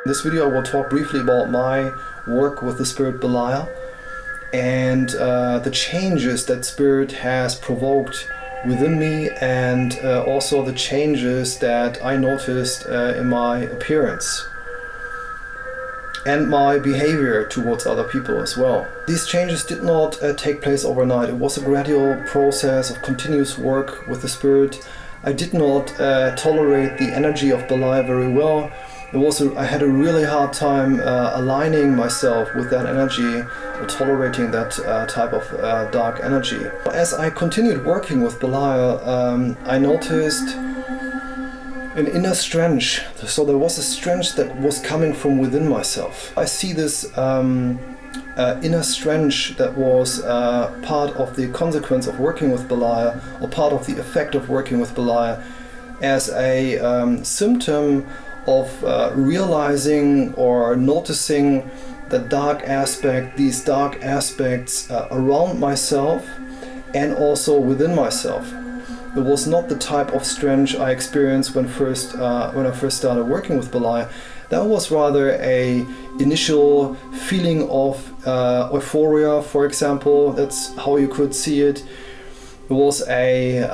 In this video I will talk briefly about my work with the spirit Belial and the changes that spirit has provoked within me, and also the changes that I noticed in my appearance and my behavior towards other people as well. These changes did not take place overnight. It was a gradual process of continuous work with the spirit. I did not tolerate the energy of Belial very well. I had a really hard time aligning myself with that energy or tolerating that type of dark energy. As I continued working with Belial, I noticed an inner strength. So there was a strength that was coming from within myself. I see this inner strength that was part of the consequence of working with Belial, or part of the effect of working with Belial, as a symptom of realizing or noticing the dark aspect, these dark aspects around myself and also within myself. It was not the type of strength I experienced when I first started working with Belial. That was rather a initial feeling of euphoria, for example. That's how you could see it. It was a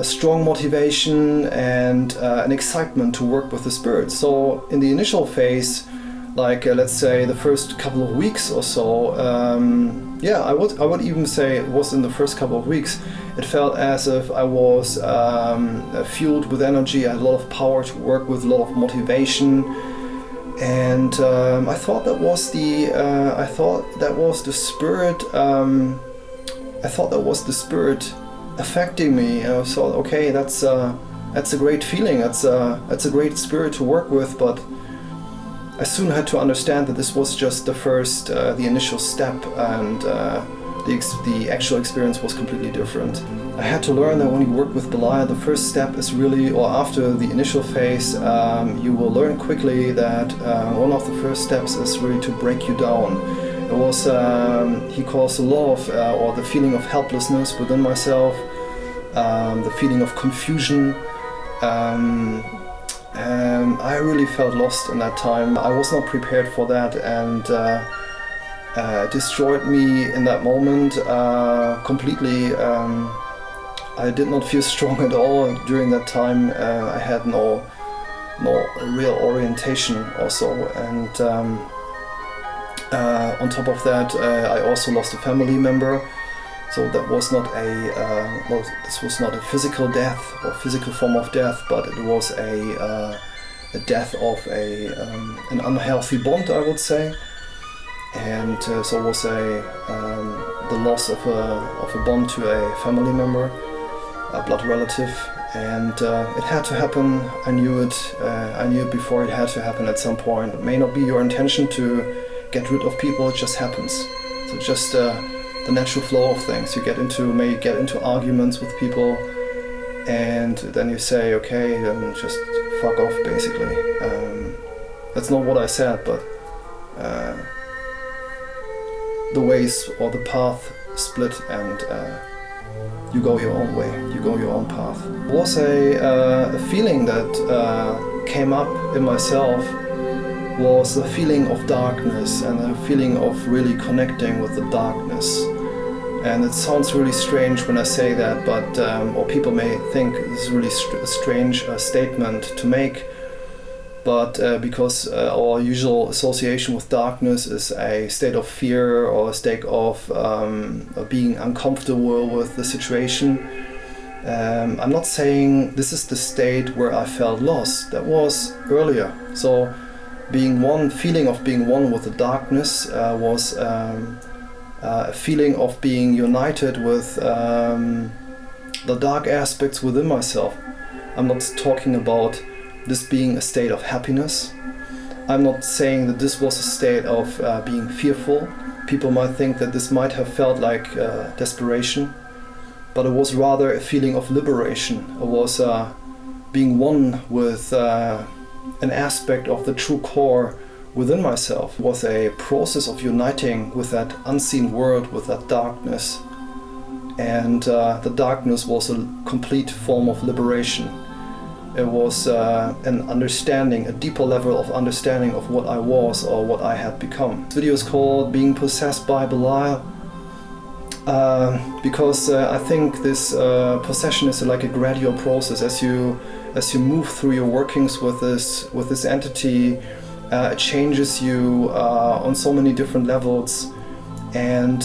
strong motivation and an excitement to work with the spirit. So in the initial phase, like let's say the first couple of weeks or so, I would even say it was in the first couple of weeks, it felt as if I was fueled with energy. I had a lot of power to work with, a lot of motivation, and I thought that was the spirit affecting me. I thought, okay, that's a great feeling. That's a great spirit to work with, but I soon had to understand that this was just the initial step, and the actual experience was completely different. I had to learn that when you work with Belial, the first step is really, or after the initial phase, you will learn quickly that one of the first steps is really to break you down. It was, he caused a lot of, or the feeling of helplessness within myself, the feeling of confusion. I really felt lost in that time. I was not prepared for that, and it destroyed me in that moment completely. I did not feel strong at all during that time. I had no real orientation also, and on top of that, I also lost a family member. So that was not this was not a physical death or physical form of death, but it was a death of an unhealthy bond, I would say. And so it was the loss of a bond to a family member, a blood relative, and it had to happen. I knew it. I knew it before it had to happen at some point. It may not be your intention to get rid of people; it just happens. So just the natural flow of things. You may get into arguments with people, and then you say, okay, then just fuck off, basically. That's not what I said, but the ways or the path split, and you go your own way, you go your own path. It was a feeling that came up in myself, was a feeling of darkness and a feeling of really connecting with the darkness. And it sounds really strange when I say that, but or people may think this is really a strange statement to make, but because our usual association with darkness is a state of fear or a state of being uncomfortable with the situation. I'm not saying this is the state where I felt lost. That was earlier. So feeling of being one with the darkness was a feeling of being united with the dark aspects within myself. I'm not talking about this being a state of happiness. I'm not saying that this was a state of being fearful. People might think that this might have felt like desperation, but it was rather a feeling of liberation. It was being one with an aspect of the true core within myself. It was a process of uniting with that unseen world, with that darkness. And the darkness was a complete form of liberation. It was an understanding, a deeper level of understanding of what I was or what I had become. This video is called Being Possessed by Belial, because I think this possession is like a gradual process. As you move through your workings with this entity, it changes you on so many different levels. And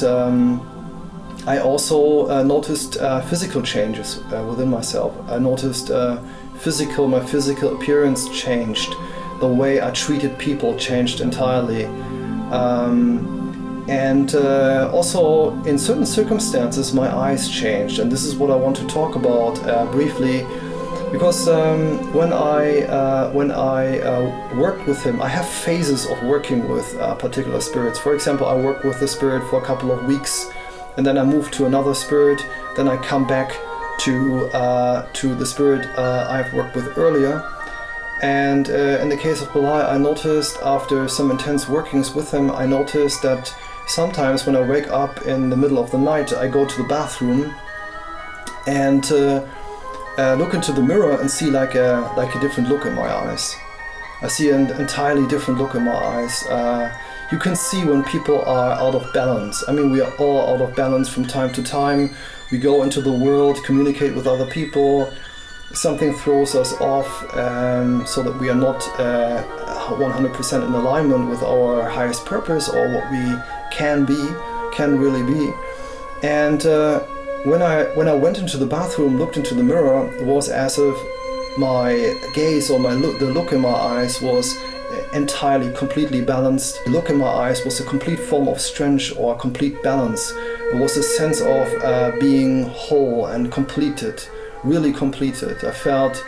I also noticed physical changes within myself. I noticed my physical appearance changed. The way I treated people changed entirely. And also in certain circumstances my eyes changed, and this is what I want to talk about briefly, because when I worked with him, I have phases of working with particular spirits. For example, I work with the spirit for a couple of weeks, and then I move to another spirit, then I come back to the spirit I've worked with earlier. And in the case of Belial, I noticed after some intense workings with him, I noticed that sometimes when I wake up in the middle of the night, I go to the bathroom and look into the mirror and see like a different look in my eyes. I see an entirely different look in my eyes. You can see when people are out of balance. I mean, we are all out of balance from time to time. We go into the world, communicate with other people. Something throws us off, so that we are not 100% in alignment with our highest purpose or what we can really be. And when I went into the bathroom, looked into the mirror, it was as if my gaze or the look in my eyes was entirely, completely balanced. The look in my eyes was a complete form of strength or complete balance. It was a sense of being whole and completed. Really completed. I felt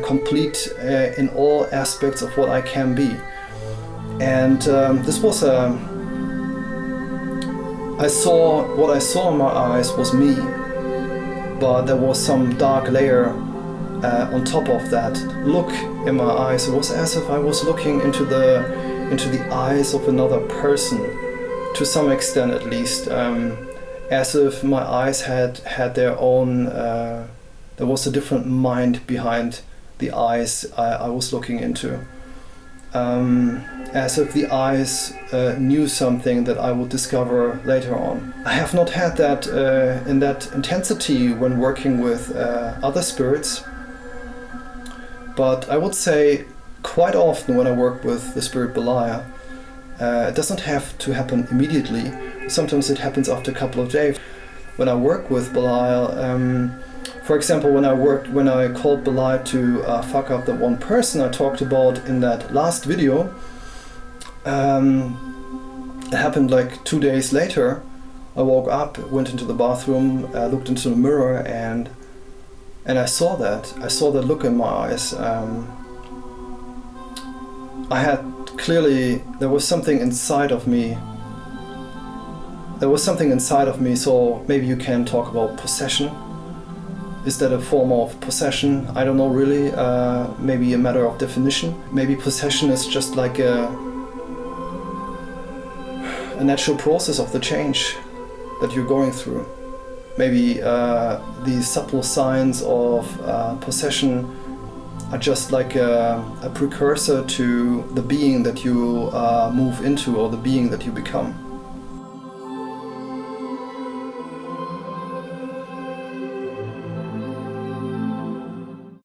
complete in all aspects of what I can be. And this was what I saw in my eyes was me, but there was some dark layer on top of that look in my eyes. It was as if I was looking into the eyes of another person, to some extent at least. As if my eyes had their own, there was a different mind behind the eyes I was looking into. As if the eyes knew something that I would discover later on. I have not had that in that intensity when working with other spirits, but I would say quite often when I work with the spirit Belial, it doesn't have to happen immediately. Sometimes it happens after a couple of days. When I work with Belial, for example, when I called Belial to fuck up that one person I talked about in that last video, it happened like 2 days later. I woke up, went into the bathroom, looked into the mirror, and I saw that. I saw that look in my eyes. I had clearly, there was something inside of me. So maybe you can talk about possession. Is that a form of possession? I don't know really. Maybe a matter of definition. Maybe possession is just like a natural process of the change that you're going through. Maybe the subtle signs of possession are just like a precursor to the being that you move into or the being that you become.